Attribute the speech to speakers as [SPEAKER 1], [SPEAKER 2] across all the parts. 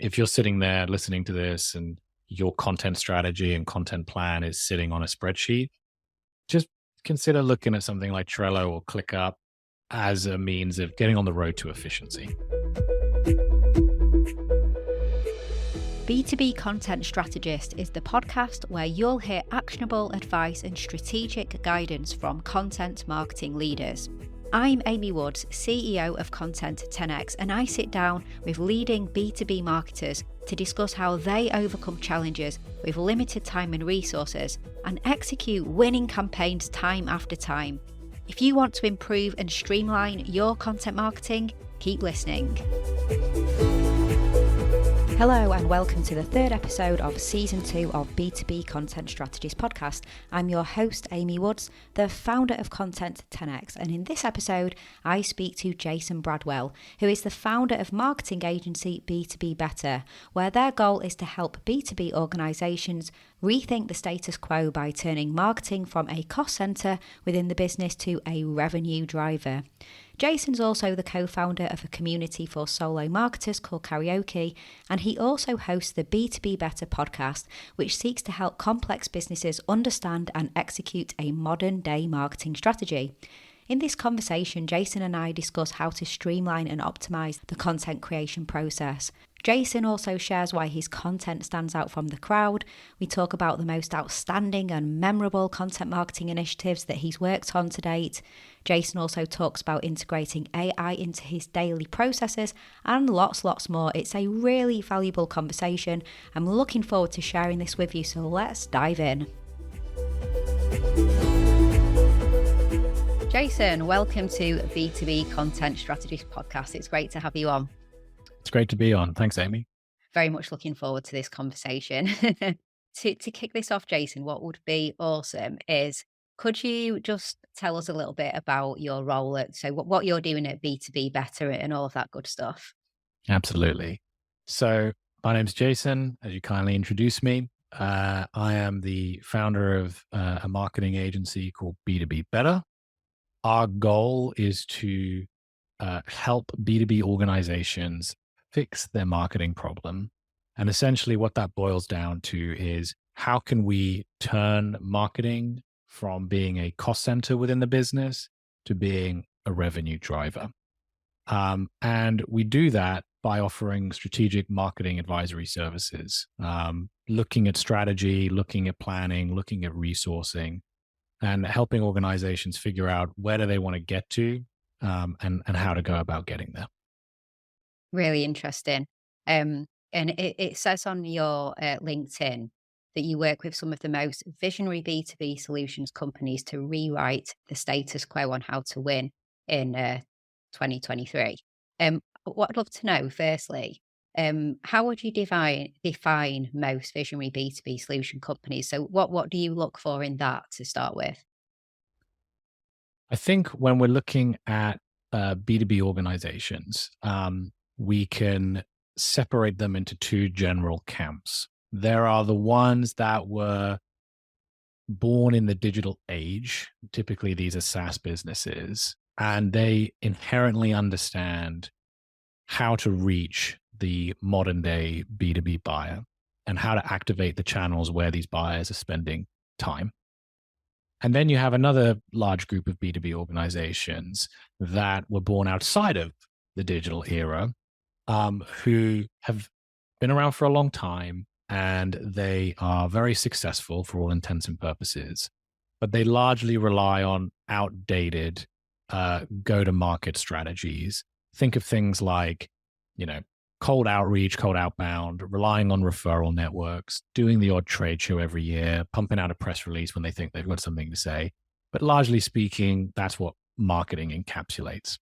[SPEAKER 1] if you're sitting there listening to this and your content strategy and content plan is sitting on a spreadsheet, just consider looking at something like Trello or ClickUp as a means of getting on the road to efficiency.
[SPEAKER 2] B2B Content Strategist is the podcast where you'll hear actionable advice and strategic guidance from content marketing leaders. I'm Amy Woods, CEO of Content 10x, and I sit down with leading B2B marketers to discuss how they overcome challenges with limited time and resources and execute winning campaigns time after time. If you want to improve and streamline your content marketing, keep listening. Hello and welcome to the third episode of Season 2 of B2B Content Strategist podcast. I'm your host, Amy Woods, the founder of Content 10x, and in this episode, I speak to Jason Bradwell, who is the founder of marketing agency B2B Better, where their goal is to help B2B organisations rethink the status quo by turning marketing from a cost centre within the business to a revenue driver. Jason's also the co-founder of a community for solo marketers called Karaoke, and he also hosts the B2B Better podcast, which seeks to help complex businesses understand and execute a modern-day marketing strategy. In this conversation, Jason and I discuss how to streamline and optimize the content creation process. Jason also shares why his content stands out from the crowd. We talk about the most outstanding and memorable content marketing initiatives that he's worked on to date. Jason also talks about integrating AI into his daily processes and lots more. It's a really valuable conversation. I'm looking forward to sharing this with you, so let's dive in. Jason, welcome to B2B Content Strategist podcast. It's great to have you on.
[SPEAKER 1] It's great to be on. Thanks, Amy.
[SPEAKER 2] Very much looking forward to this conversation. To kick this off, Jason, what would be awesome is, could you just tell us a little bit about your role what you're doing at B2B Better and all of that good stuff?
[SPEAKER 1] Absolutely. So my name's Jason, as you kindly introduced me. I am the founder of a marketing agency called B2B Better. Our goal is to help B2B organizations fix their marketing problem. And essentially what that boils down to is, how can we turn marketing from being a cost center within the business to being a revenue driver? And we do that by offering strategic marketing advisory services, looking at strategy, looking at planning, looking at resourcing, and helping organizations figure out where do they want to get to, and how to go about getting there.
[SPEAKER 2] Really interesting. And it says on your LinkedIn that you work with some of the most visionary B2B solutions companies to rewrite the status quo on how to win in 2023. What I'd love to know, firstly, how would you define most visionary B2B solution companies? So what do you look for in that to start with?
[SPEAKER 1] I think when we're looking at B2B organizations, we can separate them into two general camps. There are the ones that were born in the digital age. Typically, these are SaaS businesses, and they inherently understand how to reach the modern day B2B buyer and how to activate the channels where these buyers are spending time. And then you have another large group of B2B organizations that were born outside of the digital era, who have been around for a long time, and they are very successful for all intents and purposes, but they largely rely on outdated go-to-market strategies. Think of things like, cold outreach, cold outbound, relying on referral networks, doing the odd trade show every year, pumping out a press release when they think they've got something to say. But largely speaking, that's what marketing encapsulates.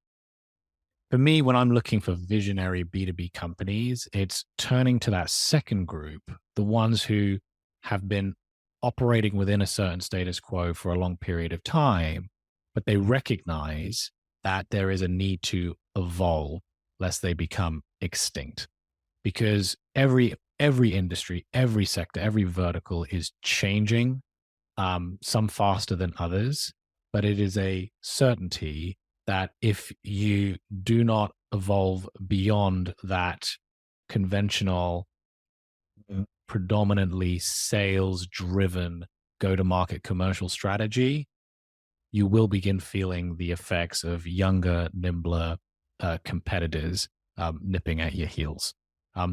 [SPEAKER 1] For me, when I'm looking for visionary B2B companies, it's turning to that second group, the ones who have been operating within a certain status quo for a long period of time, but they recognize that there is a need to evolve lest they become extinct. Because every industry, every sector, every vertical is changing, some faster than others, but it is a certainty that if you do not evolve beyond that conventional, predominantly sales driven go-to-market commercial strategy, you will begin feeling the effects of younger, nimbler competitors nipping at your heels.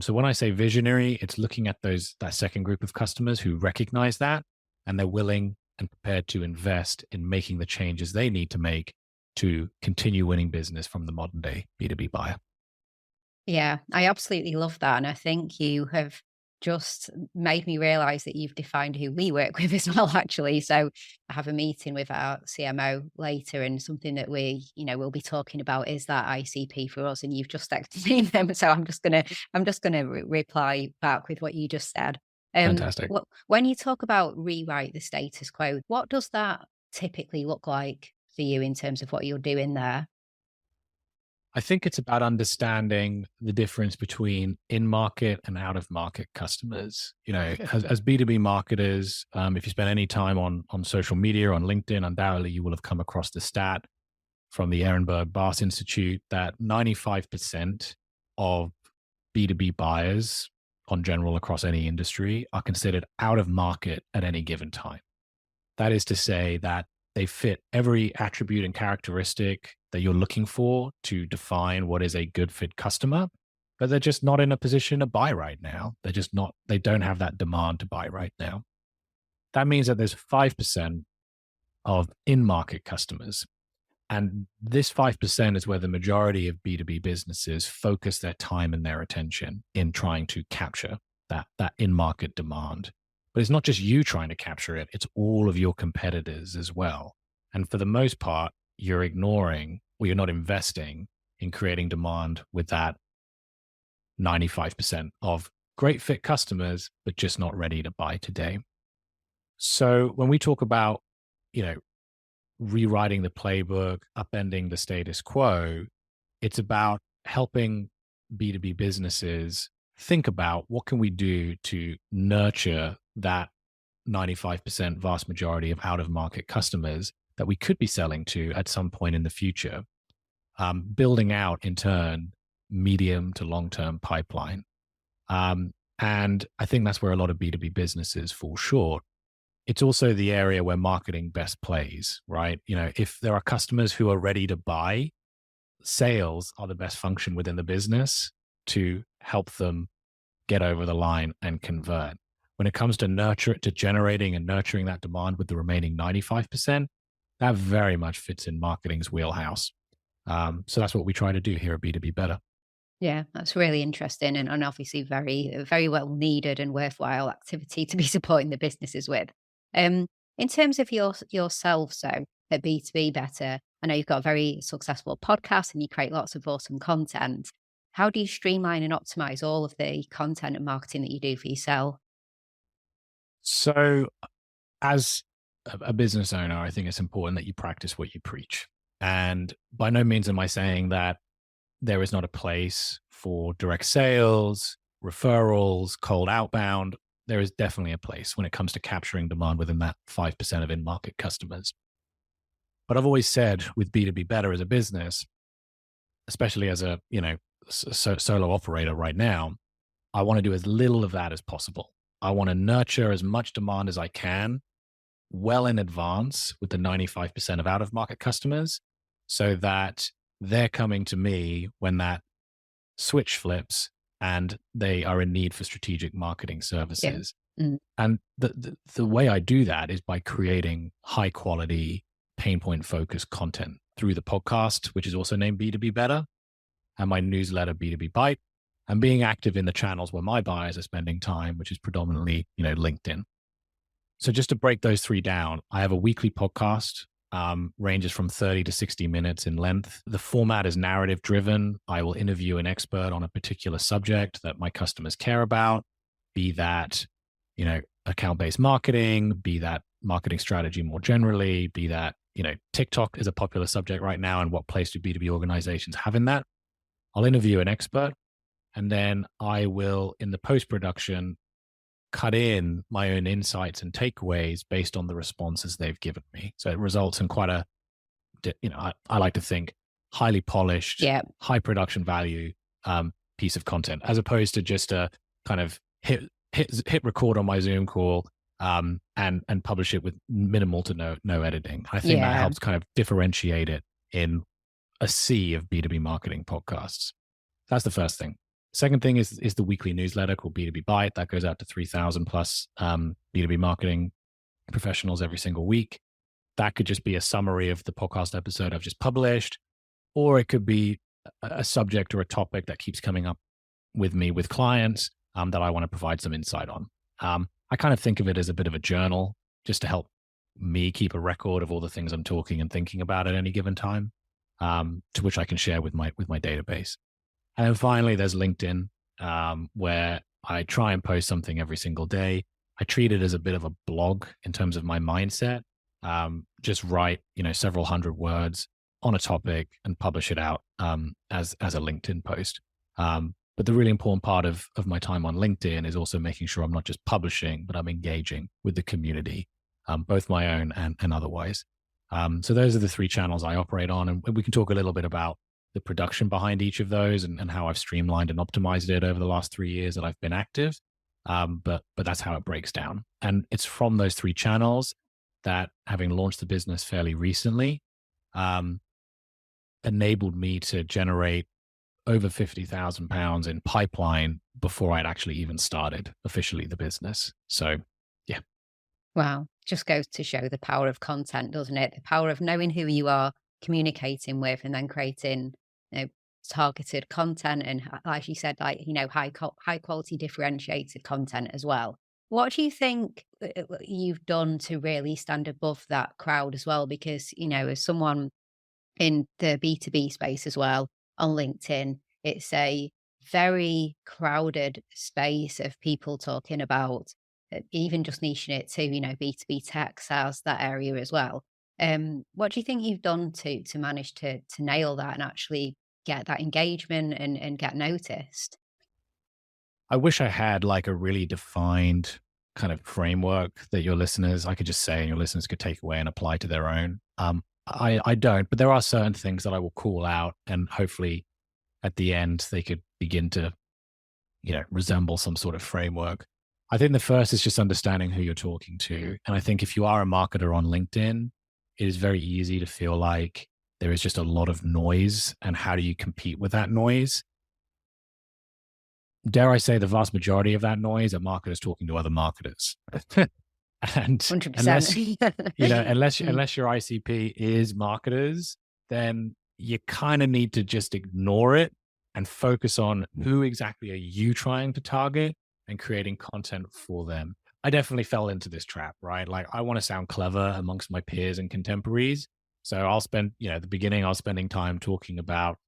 [SPEAKER 1] So when I say visionary, it's looking at that second group of customers who recognize that, and they're willing and prepared to invest in making the changes they need to make to continue winning business from the modern day B2B buyer.
[SPEAKER 2] Yeah, I absolutely love that. And I think you have just made me realize that you've defined who we work with as well, actually. So I have a meeting with our CMO later, and something that we'll be talking about is that ICP for us. And you've just explained them. So I'm just gonna reply back with what you just said.
[SPEAKER 1] Fantastic.
[SPEAKER 2] When you talk about rewrite the status quo, what does that typically look like for you in terms of what you're doing there?
[SPEAKER 1] I think it's about understanding the difference between in-market and out-of-market customers. As B2B marketers, if you spend any time on social media, on LinkedIn, undoubtedly you will have come across the stat from the Ehrenberg Bass Institute that 95% of B2B buyers on general across any industry are considered out of market at any given time. That is to say that they fit every attribute and characteristic that you're looking for to define what is a good fit customer, but they're just not in a position to buy right now. They don't have that demand to buy right now. That means that there's 5% of in-market customers. And this 5% is where the majority of B2B businesses focus their time and their attention in trying to capture that in-market demand. But it's not just you trying to capture it, it's all of your competitors as well. And for the most part, you're ignoring or you're not investing in creating demand with that 95% of great fit customers, but just not ready to buy today. So when we talk about, rewriting the playbook, upending the status quo, it's about helping B2B businesses think about what can we do to nurture that 95% vast majority of out-of-market customers that we could be selling to at some point in the future, building out, in turn, medium to long-term pipeline. And I think that's where a lot of B2B businesses fall short. It's also the area where marketing best plays, right? If there are customers who are ready to buy, sales are the best function within the business to help them get over the line and convert. When it comes to generating and nurturing that demand with the remaining 95%, that very much fits in marketing's wheelhouse. So that's what we try to do here at B2B Better.
[SPEAKER 2] Yeah, that's really interesting, and obviously very, very well needed and worthwhile activity to be supporting the businesses with. In terms of yourself, so at B2B Better, I know you've got a very successful podcast and you create lots of awesome content. How do you streamline and optimize all of the content and marketing that you do for yourself?
[SPEAKER 1] So as a business owner, I think it's important that you practice what you preach. And by no means am I saying that there is not a place for direct sales, referrals, cold outbound. There is definitely a place when it comes to capturing demand within that 5% of in-market customers. But I've always said with B2B Better as a business, especially as a solo operator right now, I want to do as little of that as possible. I want to nurture as much demand as I can well in advance with the 95% of out-of-market customers so that they're coming to me when that switch flips and they are in need for strategic marketing services.
[SPEAKER 2] Yeah. Mm.
[SPEAKER 1] And the way I do that is by creating high quality, pain point focused content through the podcast, which is also named B2B Better, and my newsletter B2B Bite, and being active in the channels where my buyers are spending time, which is predominantly, LinkedIn. So just to break those three down, I have a weekly podcast, ranges from 30 to 60 minutes in length. The format is narrative driven. I will interview an expert on a particular subject that my customers care about, be that, account-based marketing, be that marketing strategy more generally, be that, TikTok is a popular subject right now and what place do B2B organizations have in that. I'll interview an expert and then I will, in the post-production, cut in my own insights and takeaways based on the responses they've given me. So it results in quite I like to think highly polished,
[SPEAKER 2] Yeah.
[SPEAKER 1] high production value piece of content, as opposed to just a kind of hit record on my Zoom call and publish it with minimal to no editing. I think that helps kind of differentiate it in a sea of B2B marketing podcasts. That's the first thing. Second thing is the weekly newsletter called B2B Byte that goes out to 3,000 plus B2B marketing professionals every single week. That could just be a summary of the podcast episode I've just published, or it could be a subject or a topic that keeps coming up with me with clients that I want to provide some insight on. I kind of think of it as a bit of a journal, just to help me keep a record of all the things I'm talking and thinking about at any given time, to which I can share with my database. And then finally, there's LinkedIn, where I try and post something every single day. I treat it as a bit of a blog in terms of my mindset. Just write, several hundred words on a topic and publish it out as a LinkedIn post. But the really important part of my time on LinkedIn is also making sure I'm not just publishing, but I'm engaging with the community, both my own and otherwise. So those are the three channels I operate on. And we can talk a little bit about the production behind each of those and how I've streamlined and optimized it over the last 3 years that I've been active. But that's how it breaks down. And it's from those three channels that, having launched the business fairly recently, enabled me to generate over £50,000 in pipeline before I'd actually even started officially the business. So, yeah.
[SPEAKER 2] Wow. Just goes to show the power of content, doesn't it? The power of knowing who you are, communicating with, and then creating, targeted content and, as you said, high quality differentiated content as well. What do you think you've done to really stand above that crowd as well? Because, as someone in the B2B space as well, on LinkedIn, it's a very crowded space of people talking about, even just niching it to, B2B tech, SaaS, that area as well. What do you think you've done to manage to nail that and actually get that engagement and get noticed?
[SPEAKER 1] I wish I had like a really defined kind of framework that I could just say and your listeners could take away and apply to their own. I don't, but there are certain things that I will call out, and hopefully at the end they could begin to, resemble some sort of framework. I think the first is just understanding who you're talking to. And I think if you are a marketer on LinkedIn, it is very easy to feel like there is just a lot of noise, and how do you compete with that noise? Dare I say the vast majority of that noise are marketers talking to other marketers. And
[SPEAKER 2] 100%.
[SPEAKER 1] unless your ICP is marketers, then you kind of need to just ignore it and focus on who exactly are you trying to target and creating content for them. I definitely fell into this trap, right? Like, I want to sound clever amongst my peers and contemporaries. So I'll spend, at the beginning, I was spending time talking about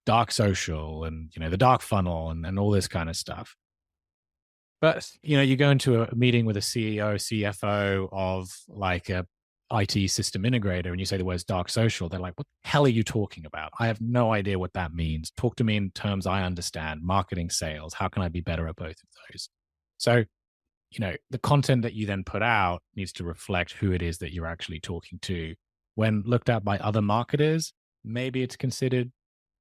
[SPEAKER 1] dark social and, the dark funnel and all this kind of stuff. But, you go into a meeting with a CEO, CFO of like a IT system integrator, and you say the words dark social, they're like, what the hell are you talking about? I have no idea what that means. Talk to me in terms I understand, marketing, sales. How can I be better at both of those? So, the content that you then put out needs to reflect who it is that you're actually talking to. When looked at by other marketers, maybe it's considered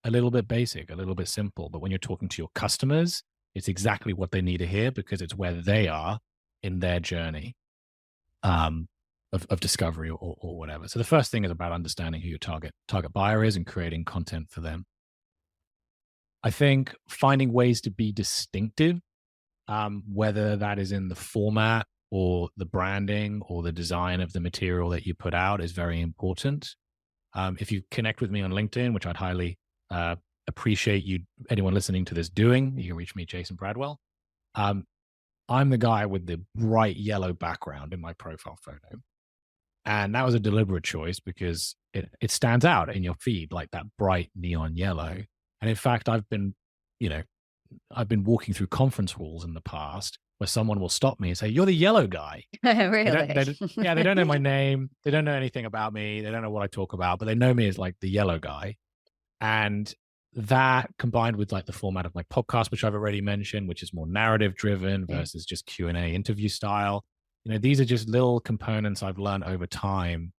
[SPEAKER 1] a little bit basic, a little bit simple. But when you're talking to your customers, it's exactly what they need to hear, because it's where they are in their journey of discovery or whatever. So the first thing is about understanding who your target buyer is and creating content for them. I think finding ways to be distinctive, whether that is in the format or the branding or the design of the material that you put out, is very important. If you connect with me on LinkedIn, which I'd highly appreciate anyone listening to this doing, you can reach me, Jason Bradwell. I'm the guy with the bright yellow background in my profile photo. And that was a deliberate choice because it stands out in your feed like that bright neon yellow. And in fact, I've been walking through conference halls in the past where someone will stop me and say, "You're the yellow guy."
[SPEAKER 2] Really?
[SPEAKER 1] They don't know my name. They don't know anything about me. They don't know what I talk about, but they know me as like the yellow guy. And that, combined with like the format of my podcast, which I've already mentioned, which is more narrative driven versus just Q&A interview style. These are just little components I've learned over time,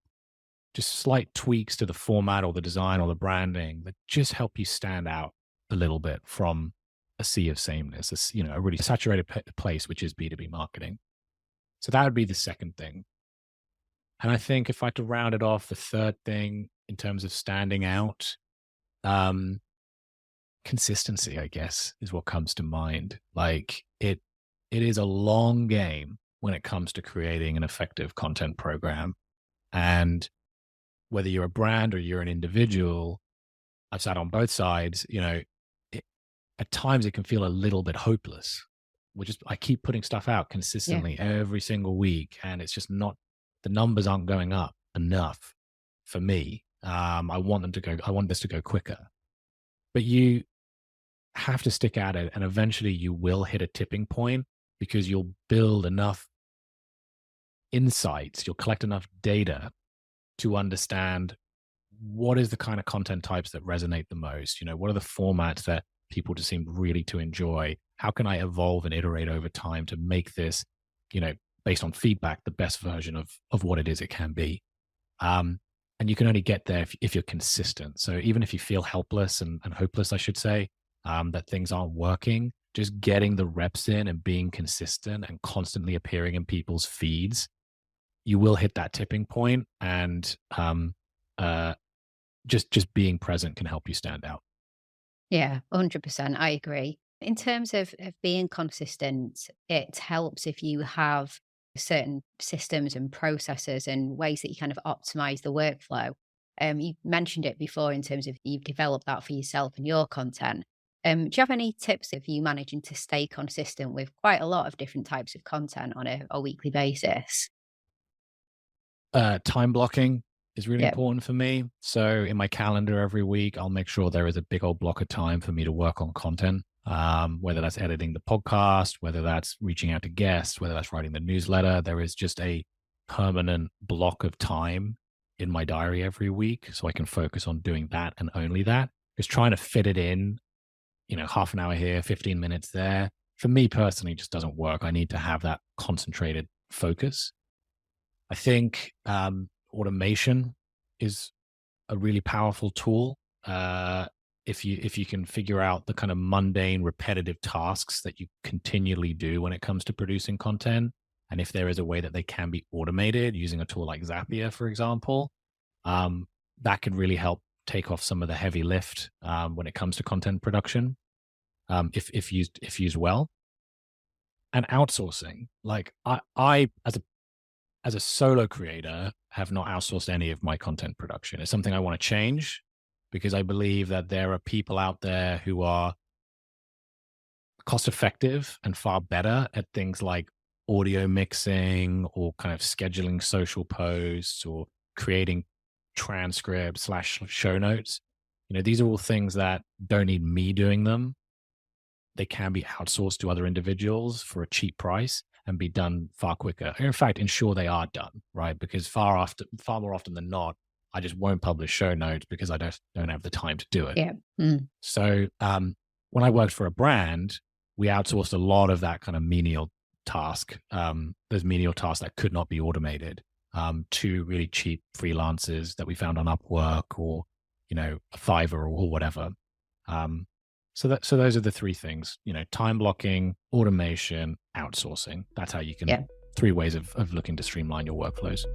[SPEAKER 1] just slight tweaks to the format or the design or the branding that just help you stand out a little bit from a sea of sameness, a really saturated place, which is B2B marketing. So that would be the second thing. And I think if I had to round it off, the third thing in terms of standing out, um, consistency, I guess, is what comes to mind. Like it is a long game when it comes to creating an effective content program. And whether you're a brand or you're an individual, I've sat on both sides, it, at times it can feel a little bit hopeless. I keep putting stuff out consistently every single week, and it's just not, the numbers aren't going up enough for me. I want this to go quicker. But you have to stick at it, and eventually you will hit a tipping point because you'll build enough insights, you'll collect enough data to understand what is the kind of content types that resonate the most. What are the formats that people just seem really to enjoy? How can I evolve and iterate over time to make this, based on feedback, the best version of what it is it can be? And you can only get there if you're consistent. So even if you feel helpless and hopeless, I should say, that things aren't working, just getting the reps in and being consistent and constantly appearing in people's feeds, you will hit that tipping point. And just being present can help you stand out.
[SPEAKER 2] Yeah, 100%. I agree. In terms of being consistent, it helps if you have certain systems and processes and ways that you kind of optimize the workflow. You mentioned it before in terms of you've developed that for yourself and your content. Do you have any tips of you managing to stay consistent with quite a lot of different types of content on a weekly basis?
[SPEAKER 1] Time blocking is really
[SPEAKER 2] Yeah.
[SPEAKER 1] important for me. So in my calendar every week, I'll make sure there is a big old block of time for me to work on content, whether that's editing the podcast, whether that's reaching out to guests, whether that's writing the newsletter. There is just a permanent block of time in my diary every week so I can focus on doing that and only that. Just trying to fit it in, half an hour here, 15 minutes there, for me personally, just doesn't work. I need to have that concentrated focus. I think automation is a really powerful tool. If you can figure out the kind of mundane, repetitive tasks that you continually do when it comes to producing content, and if there is a way that they can be automated using a tool like Zapier, for example, that could really help take off some of the heavy lift when it comes to content production, if used well. And outsourcing, like I as a solo creator, have not outsourced any of my content production. It's something I want to change because I believe that there are people out there who are cost effective and far better at things like audio mixing or kind of scheduling social posts or creating transcripts / show notes. These are all things that don't need me doing them. They can be outsourced to other individuals for a cheap price and be done far quicker. In fact, ensure they are done, right? Because far more often than not, I just won't publish show notes because I don't have the time to do it.
[SPEAKER 2] Yeah.
[SPEAKER 1] So when I worked for a brand, we outsourced a lot of that kind of menial task, those menial tasks that could not be automated, to really cheap freelancers that we found on Upwork or, Fiverr or whatever. So those are the three things, time blocking, automation, outsourcing. That's how you can, 3 ways of looking to streamline your workflows.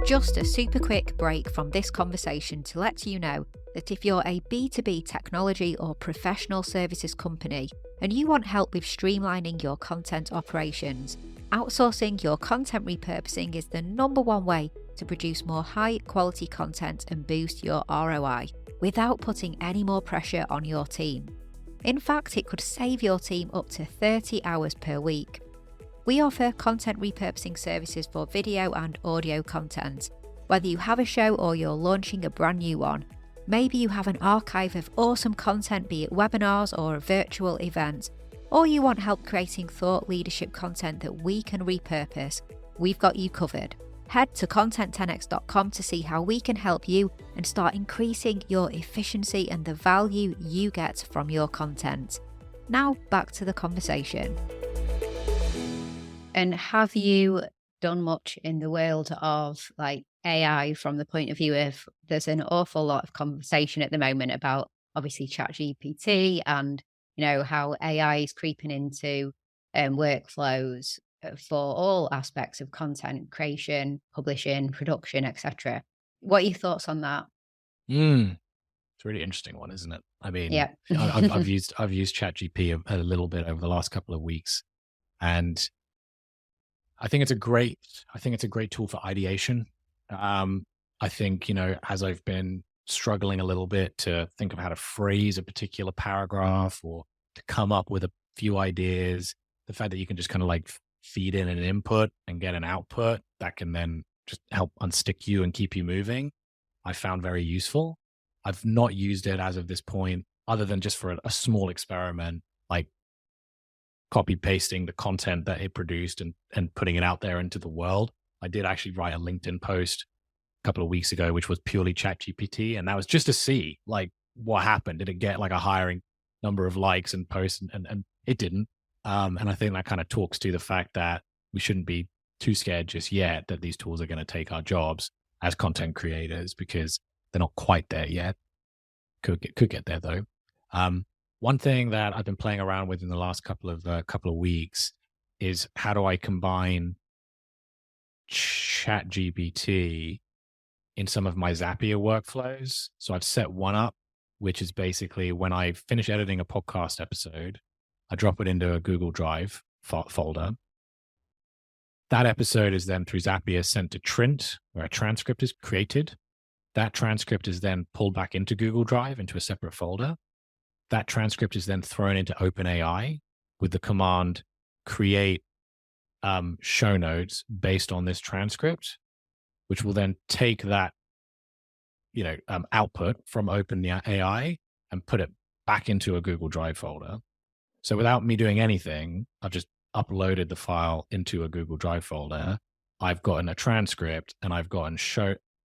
[SPEAKER 2] Just a super quick break from this conversation to let you know that if you're a B2B technology or professional services company and you want help with streamlining your content operations, outsourcing your content repurposing is the #1 way to produce more high quality content and boost your ROI without putting any more pressure on your team. In fact, it could save your team up to 30 hours per week. We offer content repurposing services for video and audio content. Whether you have a show or you're launching a brand new one, maybe you have an archive of awesome content, be it webinars or a virtual event, or you want help creating thought leadership content that we can repurpose, we've got you covered. Head to content10x.com to see how we can help you and start increasing your efficiency and the value you get from your content. Now back to the conversation. And have you done much in the world of like AI from the point of view of there's an awful lot of conversation at the moment about obviously ChatGPT and, how AI is creeping into workflows for all aspects of content creation, publishing, production, etc. What are your thoughts on that?
[SPEAKER 1] Mm, it's a really interesting one, isn't it? I mean,
[SPEAKER 2] Yeah.
[SPEAKER 1] I've used ChatGPT a little bit over the last couple of weeks, and I think it's a great tool for ideation. Um, I think, as I've been struggling a little bit to think of how to phrase a particular paragraph or to come up with a few ideas, the fact that you can just kind of like feed in an input and get an output that can then just help unstick you and keep you moving, I found very useful. I've not used it as of this point, other than just for a small experiment, like copy pasting the content that it produced and putting it out there into the world. I did actually write a LinkedIn post a couple of weeks ago, which was purely chat GPT. And that was just to see like what happened. Did it get like a hiring number of likes and posts? And it didn't. And I think that kind of talks to the fact that we shouldn't be too scared just yet that these tools are going to take our jobs as content creators, because they're not quite there yet. Could get there though. One thing that I've been playing around with in the last couple of weeks is how do I combine Chat GPT in some of my Zapier workflows. So I've set one up, which is basically when I finish editing a podcast episode, I drop it into a Google Drive folder. That episode is then through Zapier sent to Trint, where a transcript is created. That transcript is then pulled back into Google Drive into a separate folder. That transcript is then thrown into OpenAI with the command create show notes based on this transcript, which will then take that output from OpenAI and put it back into a Google Drive folder. So without me doing anything, I've just uploaded the file into a Google Drive folder. I've gotten a transcript and I've gotten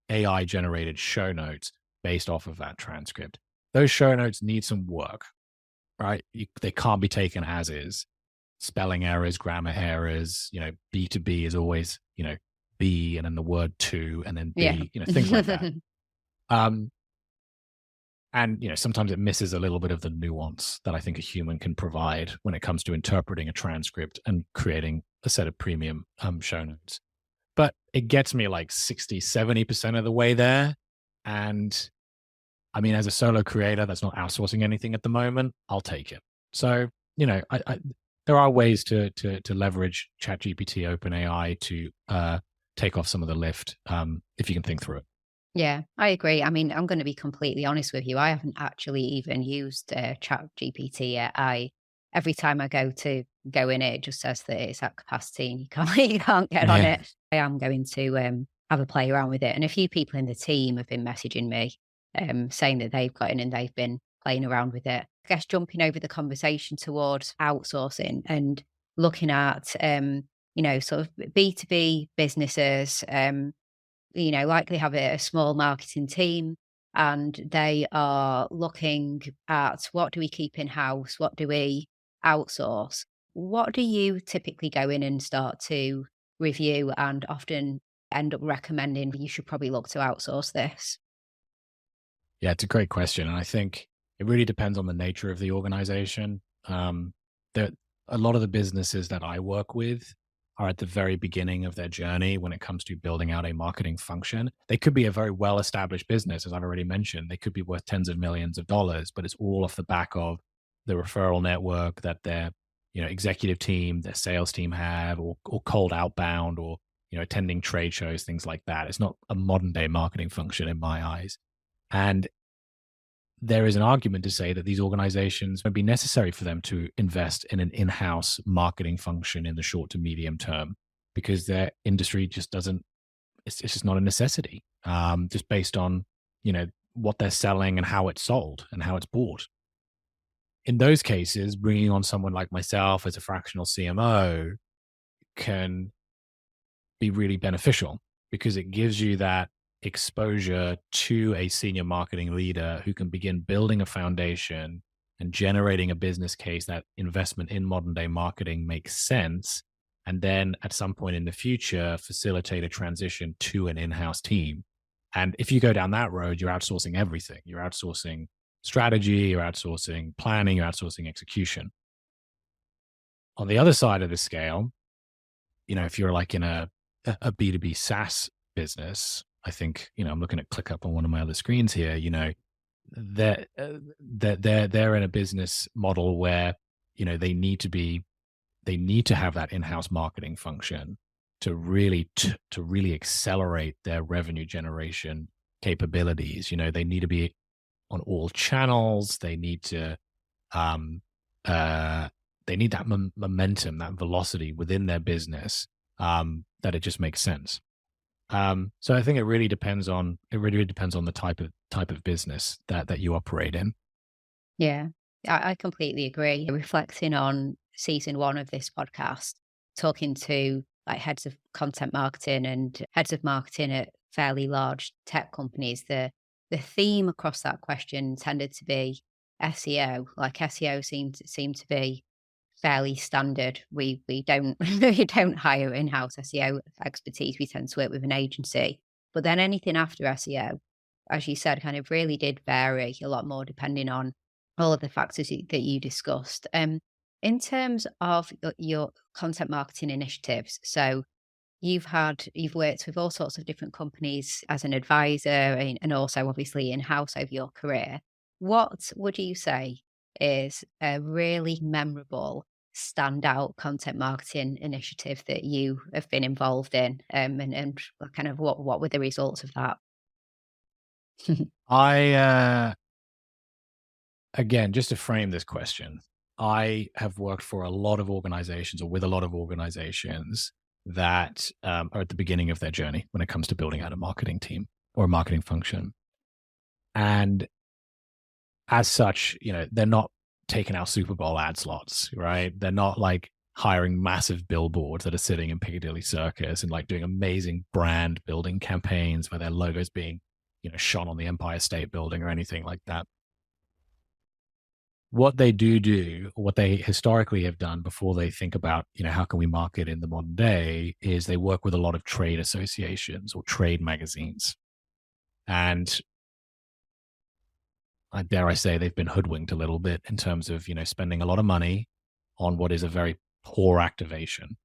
[SPEAKER 1] AI generated show notes based off of that transcript. Those show notes need some work, right? They can't be taken as is. Spelling errors, grammar errors, B2B is always, B and then the word to and then B,
[SPEAKER 2] Yeah.
[SPEAKER 1] things like that. And, sometimes it misses a little bit of the nuance that I think a human can provide when it comes to interpreting a transcript and creating a set of premium show notes. But it gets me like 60, 70% of the way there. And I mean, as a solo creator that's not outsourcing anything at the moment, I'll take it. So, there are ways to leverage ChatGPT, OpenAI to take off some of the lift if you can think through it.
[SPEAKER 2] Yeah, I agree. I mean, I'm going to be completely honest with you. I haven't actually even used ChatGPT yet. Every time I go in it just says that it's at capacity and you can't get on it. I am going to have a play around with it. And a few people in the team have been messaging me saying that they've got in and they've been playing around with it. I guess jumping over the conversation towards outsourcing and looking at, sort of B2B businesses, likely have a small marketing team and they are looking at what do we keep in-house, what do we outsource? What do you typically go in and start to review and often end up recommending you should probably look to outsource this?
[SPEAKER 1] Yeah, it's a great question. And I think it really depends on the nature of the organization. A lot of the businesses that I work with are at the very beginning of their journey when it comes to building out a marketing function. They could be a very well-established business, as I've already mentioned. They could be worth tens of millions of dollars, but it's all off the back of the referral network that their executive team, their sales team have, or cold outbound, or attending trade shows, things like that. It's not a modern day marketing function in my eyes. And there is an argument to say that these organizations would be necessary for them to invest in an in-house marketing function in the short to medium term, because their industry just doesn't, it's just not a necessity, just based on, what they're selling and how it's sold and how it's bought. In those cases, bringing on someone like myself as a fractional CMO can be really beneficial because it gives you that exposure to a senior marketing leader who can begin building a foundation and generating a business case that investment in modern day marketing makes sense. And then at some point in the future, facilitate a transition to an in-house team. And if you go down that road, you're outsourcing everything. You're outsourcing strategy, you're outsourcing planning, you're outsourcing execution. On the other side of the scale, if you're like in a B2B SaaS business, I think, I'm looking at ClickUp on one of my other screens here, they're in a business model where, they need to have that in-house marketing function to really accelerate their revenue generation capabilities. They need to be on all channels. They need to they need that momentum, that velocity within their business, that it just makes sense. So I think it really depends on the type of business that you operate in.
[SPEAKER 2] Yeah, I completely agree. Reflecting on season 1 of this podcast, talking to like heads of content marketing and heads of marketing at fairly large tech companies, the theme across that question tended to be SEO. Like SEO seemed to be fairly standard. We don't we don't hire in-house SEO expertise. We tend to work with an agency. But then anything after SEO, as you said, kind of really did vary a lot more depending on all of the factors that you discussed. In terms of your content marketing initiatives, so you've worked with all sorts of different companies as an advisor and also obviously in-house over your career. What would you say is a really memorable standout content marketing initiative that you have been involved in? And kind of what were the results of that?
[SPEAKER 1] I again, just to frame this question, I have worked for a lot of organizations or with a lot of organizations that are at the beginning of their journey when it comes to building out a marketing team or a marketing function. And as such, they're not taking out Super Bowl ad slots, right? They're not like hiring massive billboards that are sitting in Piccadilly Circus and like doing amazing brand building campaigns where their logos being, shone on the Empire State Building or anything like that. What they do, what they historically have done before they think about, how can we market in the modern day, is they work with a lot of trade associations or trade magazines. And I dare I say they've been hoodwinked a little bit in terms of, spending a lot of money on what is a very poor activation.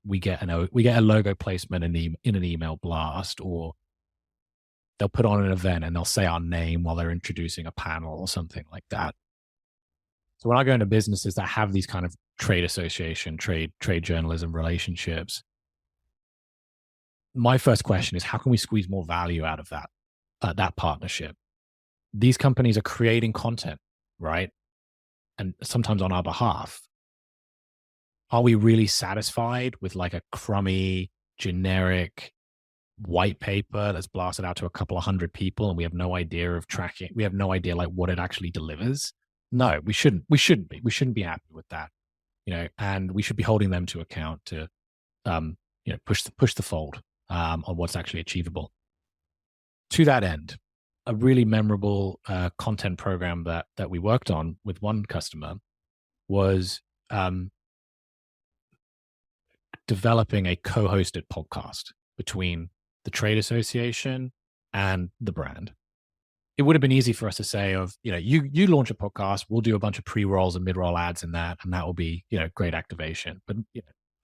[SPEAKER 1] We get a logo placement in an email blast, or they'll put on an event and they'll say our name while they're introducing a panel or something like that. So when I go into businesses that have these kind of trade association, trade journalism relationships, my first question is, how can we squeeze more value out of that partnership? These companies are creating content, right? And sometimes on our behalf. Are we really satisfied with like a crummy, generic white paper that's blasted out to a couple of hundred people and we have no idea of tracking? We have no idea like what it actually delivers. No, we shouldn't be. We shouldn't be happy with that, and we should be holding them to account to, push the fold on what's actually achievable. To that end, a really memorable content program that we worked on with one customer was developing a co-hosted podcast between the trade association and the brand. It would have been easy for us to say you launch a podcast, we'll do a bunch of pre-rolls and mid-roll ads in that, and that will be, great activation. But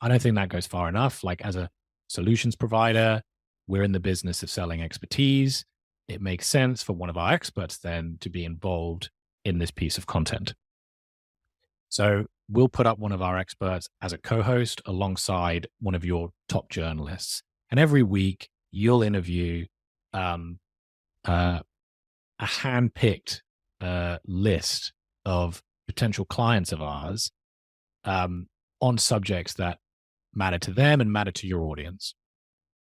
[SPEAKER 1] I don't think that goes far enough. Like as a solutions provider, we're in the business of selling expertise. It makes sense for one of our experts then to be involved in this piece of content. So we'll put up one of our experts as a co-host alongside one of your top journalists. And every week you'll interview a hand-picked list of potential clients of ours on subjects that matter to them and matter to your audience.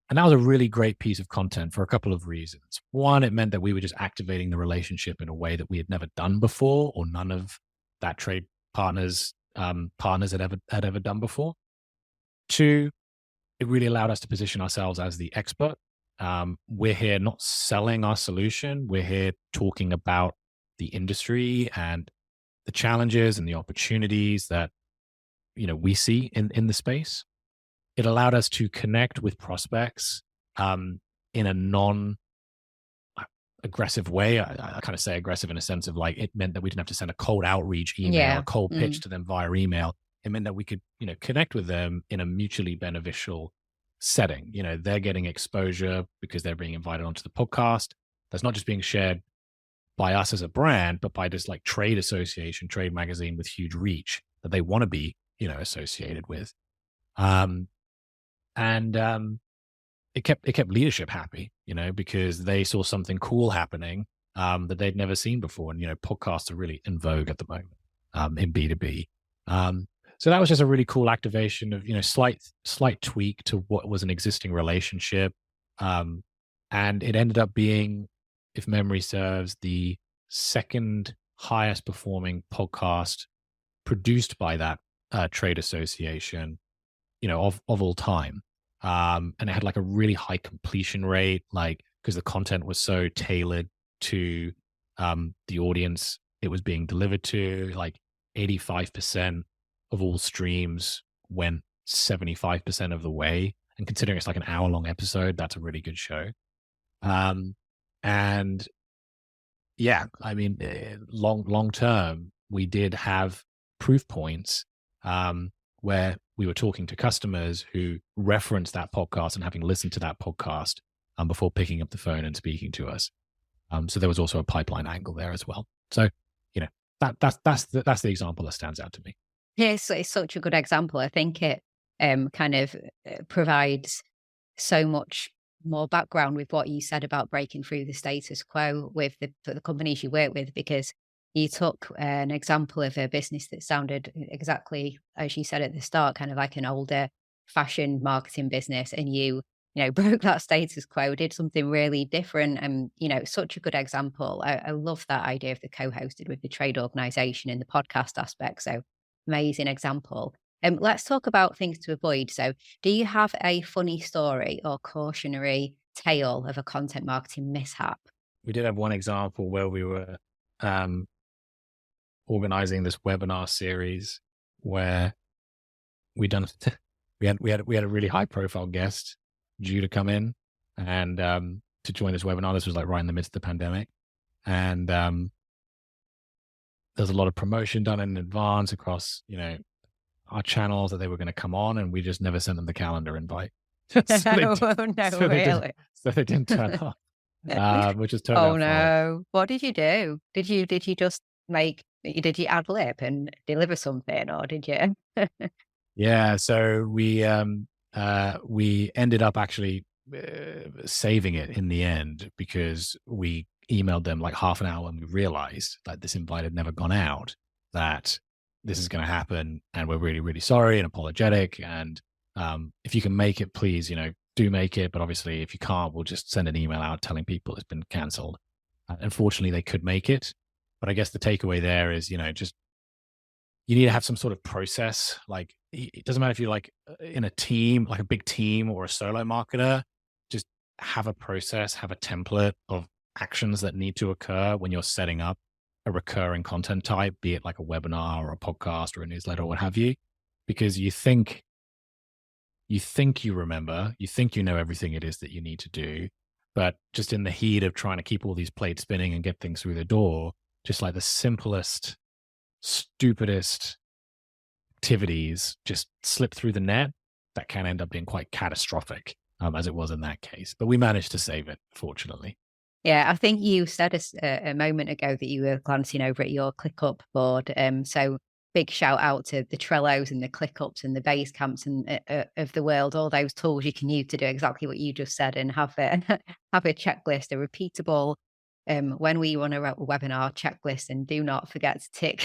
[SPEAKER 1] And that was a really great piece of content for a couple of reasons. One, it meant that we were just activating the relationship in a way that we had never done before, or none of that trade partners had ever done before. Two, it really allowed us to position ourselves as the expert. We're here not selling our solution. We're here talking about the industry and the challenges and the opportunities that, we see in the space. It allowed us to connect with prospects in a aggressive way. I kind of say aggressive in a sense of like, it meant that we didn't have to send a cold outreach email,
[SPEAKER 2] Yeah.
[SPEAKER 1] a cold pitch to them via email. It meant that we could, connect with them in a mutually beneficial setting. They're getting exposure because they're being invited onto the podcast. That's not just being shared by us as a brand, but by this like trade association, trade magazine with huge reach that they want to be, associated with. It kept leadership happy, because they saw something cool happening that they'd never seen before. And, podcasts are really in vogue at the moment in B2B. So that was just a really cool activation of, slight tweak to what was an existing relationship. And it ended up being, if memory serves, the second highest performing podcast produced by that trade association, of all time. And it had like a really high completion rate, like because the content was so tailored to the audience it was being delivered to. Like 85% of all streams went 75% of the way. And considering it's like an hour-long episode, that's a really good show. And yeah, I mean, long term, we did have proof points where we were talking to customers who referenced that podcast and having listened to that podcast before picking up the phone and speaking to us. So there was also a pipeline angle there as well. So, that's the example that stands out to me.
[SPEAKER 2] Yes, it's such a good example. I think it kind of provides so much more background with what you said about breaking through the status quo with the companies you work with, because you took an example of a business that sounded exactly as you said at the start, kind of like an older fashion marketing business, and you broke that status quo, did something really different, and such a good example. I love that idea of the co-hosted with the trade organization and the podcast aspect. So amazing example. Let's talk about things to avoid. So do you have a funny story or cautionary tale of a content marketing mishap?
[SPEAKER 1] We did have one example where we were organizing this webinar series where we had a really high profile guest due to come in and to join this webinar. This was like right in the midst of the pandemic. And there's a lot of promotion done in advance across, our channels that they were going to come on, and we just never sent them the calendar invite.
[SPEAKER 2] So
[SPEAKER 1] they didn't turn up, which is totally.
[SPEAKER 2] Oh no! What did you do? Did you just did you ad lib and deliver something, or did you?
[SPEAKER 1] Yeah, so we ended up actually saving it in the end, because we emailed them like half an hour when we realized that this invite had never gone out, that this is going to happen, and we're really, really sorry and apologetic. And if you can make it, please, do make it. But obviously, if you can't, we'll just send an email out telling people it's been canceled. Unfortunately, they could make it. But I guess the takeaway there is, just you need to have some sort of process. Like, it doesn't matter if you're like in a team, like a big team, or a solo marketer, just have a process, have a template of actions that need to occur when you're setting up a recurring content type, be it like a webinar or a podcast or a newsletter or what have you, because you think you remember, you think you know everything it is that you need to do, but just in the heat of trying to keep all these plates spinning and get things through the door, just like the simplest, stupidest activities just slip through the net that can end up being quite catastrophic, as it was in that case. But we managed to save it, fortunately.
[SPEAKER 2] Yeah, I think you said a moment ago that you were glancing over at your ClickUp board. So big shout out to the Trellos and the ClickUps and the Basecamps and of the world, all those tools you can use to do exactly what you just said, and have a checklist, a repeatable when we run a webinar checklist, and do not forget to tick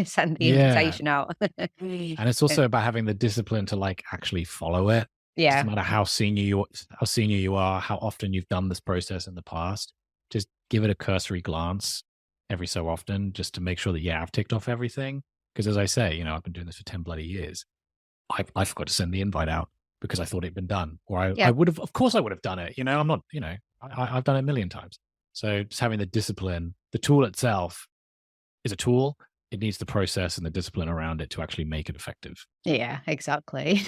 [SPEAKER 2] send the invitation out.
[SPEAKER 1] And it's also about having the discipline to like actually follow it.
[SPEAKER 2] Yeah.
[SPEAKER 1] No matter how senior you are, how often you've done this process in the past, just give it a cursory glance every so often, just to make sure that, I've ticked off everything. Because as I say, I've been doing this for 10 bloody years. I forgot to send the invite out because I thought it'd been done. Or I would have, of course I would have done it. I'm not, I've done it a million times. So just having the discipline, the tool itself is a tool. It needs the process and the discipline around it to actually make it effective.
[SPEAKER 2] Yeah, exactly.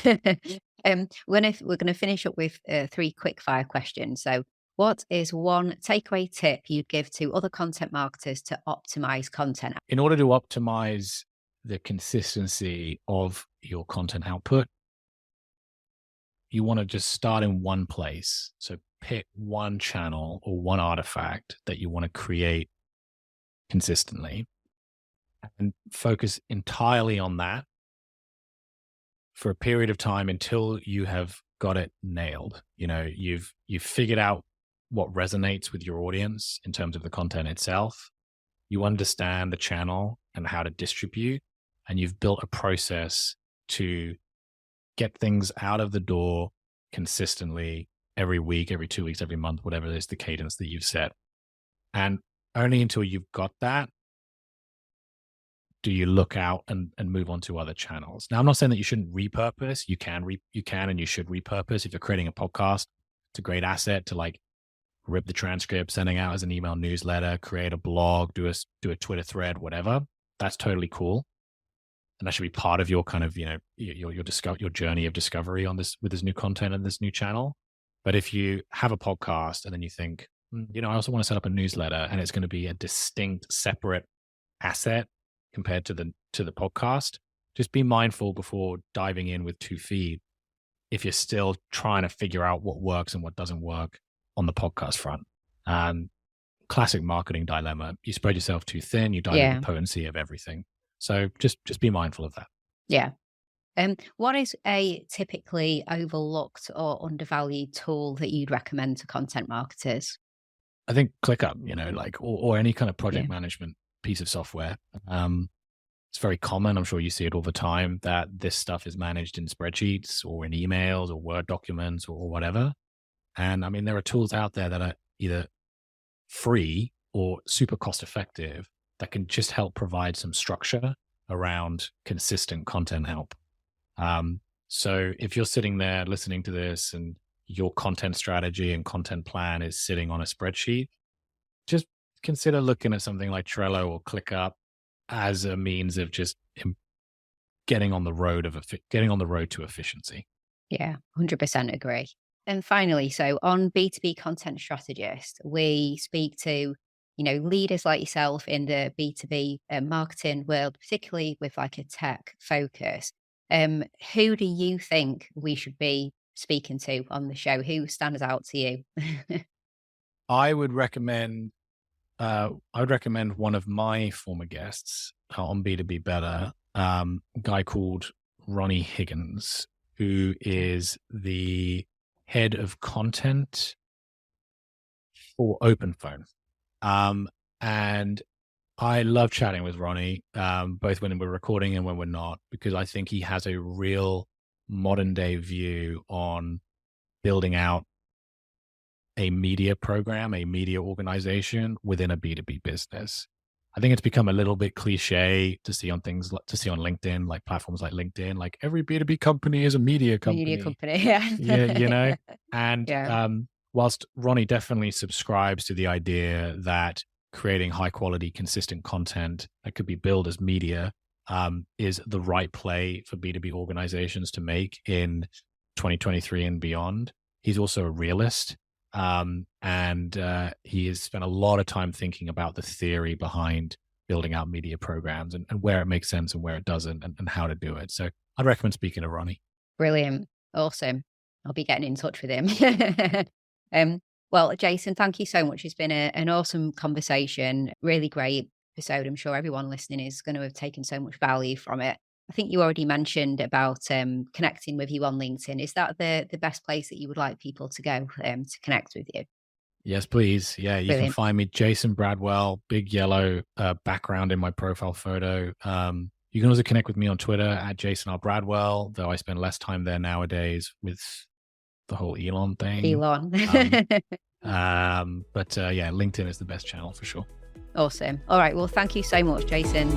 [SPEAKER 2] We're going to finish up with 3 quick fire questions. So What is one takeaway tip you'd give to other content marketers to optimize content?
[SPEAKER 1] In order to optimize the consistency of your content output, you want to just start in one place. So pick one channel or one artifact that you want to create consistently and focus entirely on that for a period of time until you have got it nailed. You've figured out what resonates with your audience in terms of the content itself. You understand the channel and how to distribute, and you've built a process to get things out of the door consistently every week, every 2 weeks, every month, whatever it is, the cadence that you've set. And only until you've got that do you look out and move on to other channels. Now, I'm not saying that you shouldn't repurpose. You can and you should repurpose. If you're creating a podcast, it's a great asset to like rip the transcript, sending out as an email newsletter, create a blog, do a Twitter thread, whatever. That's totally cool. And that should be part of your kind of, your journey of discovery on this with this new content and this new channel. But if you have a podcast and then you think, I also want to set up a newsletter, and it's going to be a distinct, separate asset compared to the podcast, just be mindful before diving in with 2 feet if you're still trying to figure out what works and what doesn't work on the podcast front. Classic marketing dilemma. You spread yourself too thin, you dilute the potency of everything. So just be mindful of that.
[SPEAKER 2] Yeah. What is a typically overlooked or undervalued tool that you'd recommend to content marketers?
[SPEAKER 1] I think ClickUp, or any kind of project management piece of software. It's very common. I'm sure you see it all the time that this stuff is managed in spreadsheets or in emails or Word documents or whatever. And I mean, there are tools out there that are either free or super cost effective that can just help provide some structure around consistent content help. So if you're sitting there listening to this and your content strategy and content plan is sitting on a spreadsheet, just consider looking at something like Trello or ClickUp as a means of just getting on the road to efficiency.
[SPEAKER 2] Yeah, 100% agree. And finally, so on B2B Content Strategist, we speak to leaders like yourself in the B2B marketing world, particularly with like a tech focus. Who do you think we should be speaking to on the show? Who stands out to you?
[SPEAKER 1] I would recommend one of my former guests on B2B Better, a guy called Ronnie Higgins, who is the head of content for OpenPhone. And I love chatting with Ronnie, both when we're recording and when we're not, because I think he has a real modern day view on building out a media program, a media organization within a B2B business. I think it's become a little bit cliche to see on LinkedIn, like platforms like LinkedIn, like every B2B company is a media company.
[SPEAKER 2] Media company, yeah.
[SPEAKER 1] Yeah, And whilst Ronnie definitely subscribes to the idea that creating high quality, consistent content that could be billed as media is the right play for B2B organizations to make in 2023 and beyond, he's also a realist. And he has spent a lot of time thinking about the theory behind building out media programs and where it makes sense and where it doesn't and how to do it. So I'd recommend speaking to Ronnie.
[SPEAKER 2] Brilliant. Awesome. I'll be getting in touch with him. Well, Jason, thank you so much. It's been an awesome conversation, really great episode. I'm sure everyone listening is going to have taken so much value from it. I think you already mentioned about connecting with you on LinkedIn. Is that the best place that you would like people to go to connect with you?
[SPEAKER 1] Yes, please. Yeah, you can find me, Jason Bradwell, big yellow background in my profile photo. You can also connect with me on Twitter at Jason R. Bradwell, though I spend less time there nowadays with the whole Elon thing.
[SPEAKER 2] But
[SPEAKER 1] LinkedIn is the best channel for sure.
[SPEAKER 2] Awesome. All right. Well, thank you so much, Jason.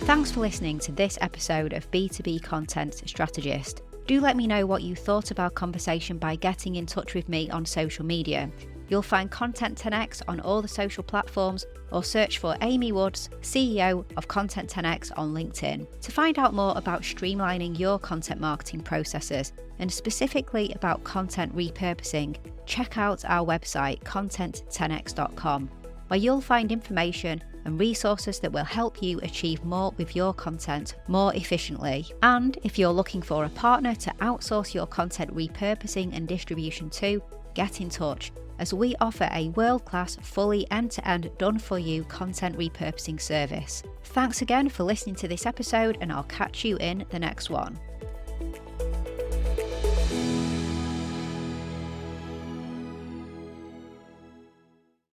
[SPEAKER 2] Thanks for listening to this episode of B2B Content Strategist. Do let me know what you thought of our conversation by getting in touch with me on social media. You'll find Content 10x on all the social platforms or search for Amy Woods, CEO of Content 10x on LinkedIn. To find out more about streamlining your content marketing processes and specifically about content repurposing, check out our website content10x.com, where you'll find information and resources that will help you achieve more with your content more efficiently. And if you're looking for a partner to outsource your content repurposing and distribution to, get in touch, as we offer a world-class, fully end-to-end, done-for-you content repurposing service. Thanks again for listening to this episode, and I'll catch you in the next one.